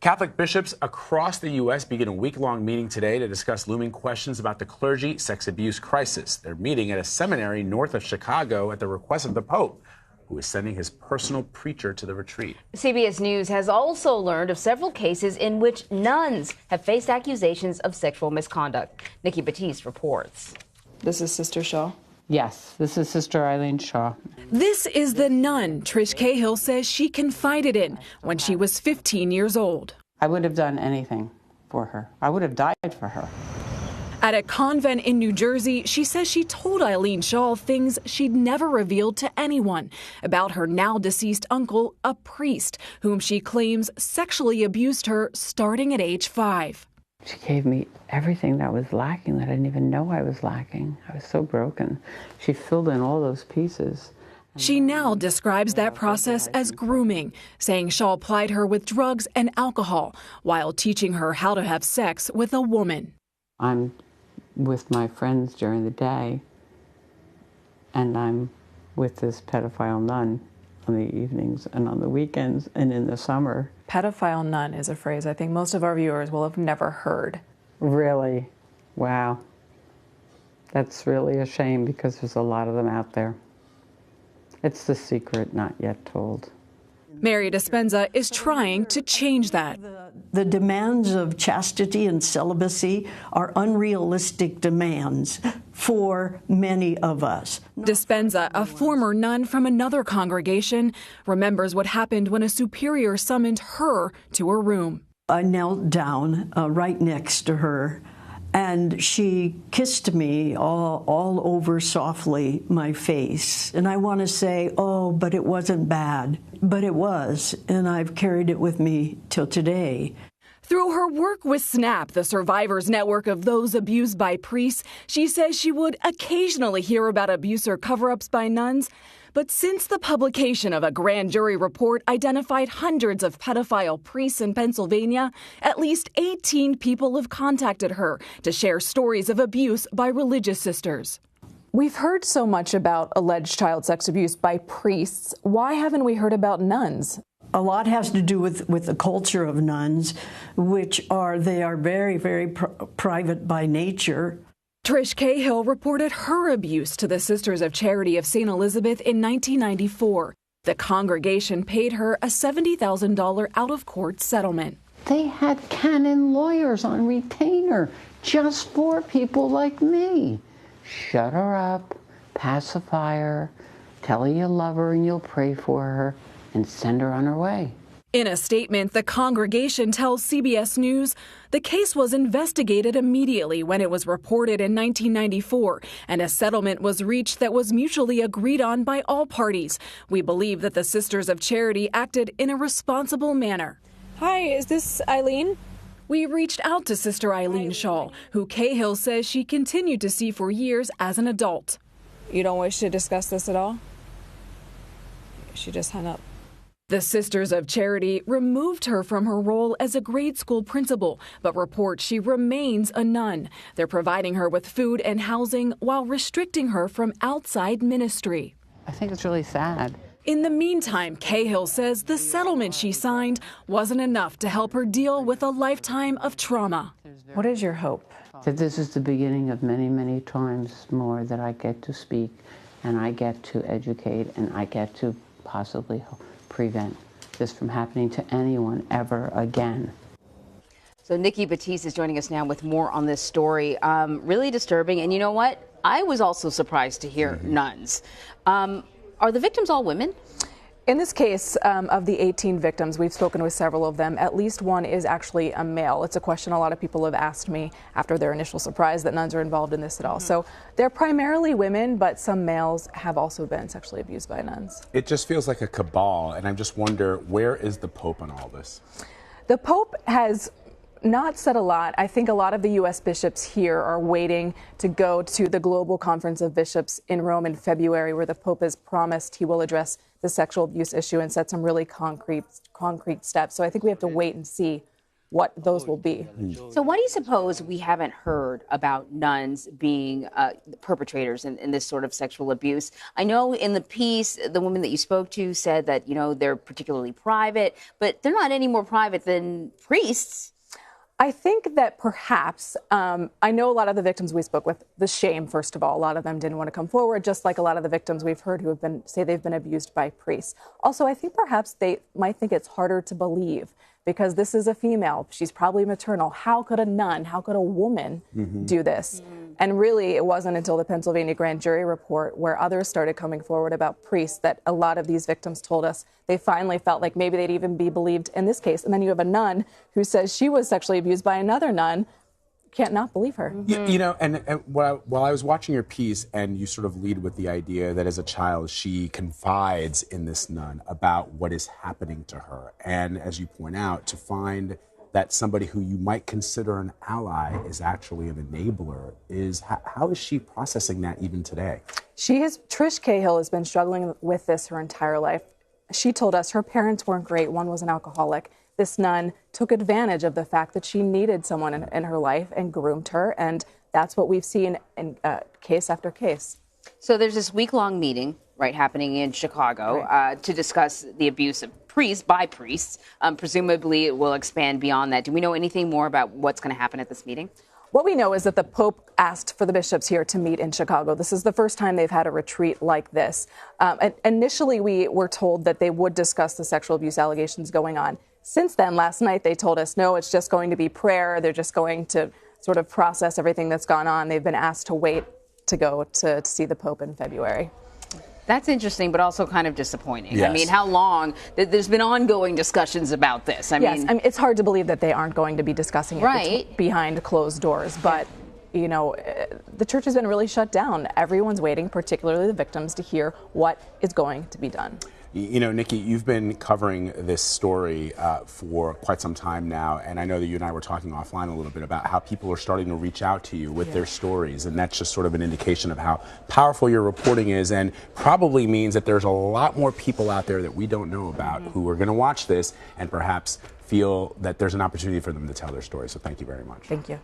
Catholic bishops across the U.S. begin a week-long meeting today to discuss looming questions about the clergy sex abuse crisis. They're meeting at a seminary north of Chicago at the request of the Pope, who is sending his personal preacher to the retreat. CBS News has also learned of several cases in which nuns have faced accusations of sexual misconduct. Nikki Battiste reports. This is Sister Shaw. Yes, this is Sister Eileen Shaw. This is the nun Trish Cahill says she confided in when she was 15 years old. I would have done anything for her. I would have died for her. At a convent in New Jersey, she says she told Eileen Shaw things she'd never revealed to anyone about her now deceased uncle, a priest, whom she claims sexually abused her starting at age 5. She gave me everything that was lacking that I didn't even know I was lacking. I was so broken. She filled in all those pieces. She now describes that process as grooming, saying Shaw plied her with drugs and alcohol while teaching her how to have sex with a woman. I'm with my friends during the day, and I'm with this pedophile nun on the evenings and on the weekends and in the summer. Pedophile nun is a phrase I think most of our viewers will have never heard. Really? Wow. That's really a shame because there's a lot of them out there. It's the secret not yet told. Mary Dispenza is trying to change that. The demands of chastity and celibacy are unrealistic demands for many of us. Dispenza, a former nun from another congregation, remembers what happened when a superior summoned her to her room. I knelt down right next to her, and she kissed me all over softly my face. And I want to say, oh, but it wasn't bad. But it was, and I've carried it with me till today. Through her work with SNAP, the survivors network of those abused by priests, she says she would occasionally hear about abuse or cover-ups by nuns. But since the publication of a grand jury report identified hundreds of pedophile priests in Pennsylvania, at least 18 people have contacted her to share stories of abuse by religious sisters. We've heard so much about alleged child sex abuse by priests. Why haven't we heard about nuns? A lot has to do with the culture of nuns, they are very, very private by nature. Trish Cahill reported her abuse to the Sisters of Charity of St. Elizabeth in 1994. The congregation paid her a $70,000 out-of-court settlement. They had canon lawyers on retainer just for people like me. Shut her up, pacify her, tell her you love her and you'll pray for her, and send her on her way. In a statement, the congregation tells CBS News the case was investigated immediately when it was reported in 1994, and a settlement was reached that was mutually agreed on by all parties. We believe that the Sisters of Charity acted in a responsible manner. Hi, is this Eileen? We reached out to Sister Eileen Shaw, who Cahill says she continued to see for years as an adult. You don't wish to discuss this at all? She just hung up. The Sisters of Charity removed her from her role as a grade school principal, but report she remains a nun. They're providing her with food and housing while restricting her from outside ministry. I think it's really sad. In the meantime, Cahill says the settlement she signed wasn't enough to help her deal with a lifetime of trauma. What is your hope? That this is the beginning of many, many times more that I get to speak, and I get to educate, and I get to possibly prevent this from happening to anyone ever again. So Nikki Battiste is joining us now with more on this story. Really disturbing. And you know what? I was also surprised to hear nuns. Are the victims all women? In this case, of the 18 victims, we've spoken with several of them. At least one is actually a male. It's a question a lot of people have asked me after their initial surprise that nuns are involved in this at all. So they're primarily women, but some males have also been sexually abused by nuns. It just feels like a cabal, and I just wonder, where is the Pope on all this? The Pope has not said a lot. I think a lot of the U.S. bishops here are waiting to go to the Global Conference of Bishops in Rome in February, where the Pope has promised he will address the sexual abuse issue and set some really concrete steps. So I think we have to wait and see what those will be. So why do you suppose we haven't heard about nuns being perpetrators in this sort of sexual abuse? I know in the piece, the woman that you spoke to said that, they're particularly private, but they're not any more private than priests. I think that perhaps, I know a lot of the victims we spoke with, the shame, first of all, a lot of them didn't want to come forward, just like a lot of the victims we've heard who say they've been abused by priests. Also, I think perhaps they might think it's harder to believe because this is a female. She's probably maternal. How could a nun, how could a woman do this? And really, it wasn't until the Pennsylvania grand jury report where others started coming forward about priests that a lot of these victims told us they finally felt like maybe they'd even be believed in this case. And then you have a nun who says she was sexually abused by another nun. Can't not believe her. And while I was watching your piece, and you sort of lead with the idea that as a child she confides in this nun about what is happening to her, and as you point out, to find that somebody who you might consider an ally is actually an enabler, how is she processing that even today? Trish Cahill has been struggling with this her entire life. She told us her parents weren't great. One was an alcoholic. This nun took advantage of the fact that she needed someone in her life and groomed her, and that's what we've seen in case after case. So there's this week-long meeting, happening in Chicago to discuss the abuse of priests by priests. Presumably it will expand beyond that. Do we know anything more about what's going to happen at this meeting? What we know is that the Pope asked for the bishops here to meet in Chicago. This is the first time they've had a retreat like this. Initially, we were told that they would discuss the sexual abuse allegations going on. Since then, last night, they told us, no, it's just going to be prayer. They're just going to sort of process everything that's gone on. They've been asked to wait to go to see the Pope in February. That's interesting, but also kind of disappointing. Yes. I mean, how long? There's been ongoing discussions about this. I mean, it's hard to believe that they aren't going to be discussing it behind closed doors. But, the church has been really shut down. Everyone's waiting, particularly the victims, to hear what is going to be done. Nikki, you've been covering this story for quite some time now, and I know that you and I were talking offline a little bit about how people are starting to reach out to you with their stories, and that's just sort of an indication of how powerful your reporting is, and probably means that there's a lot more people out there that we don't know about who are going to watch this and perhaps feel that there's an opportunity for them to tell their story. So thank you very much. Thank you.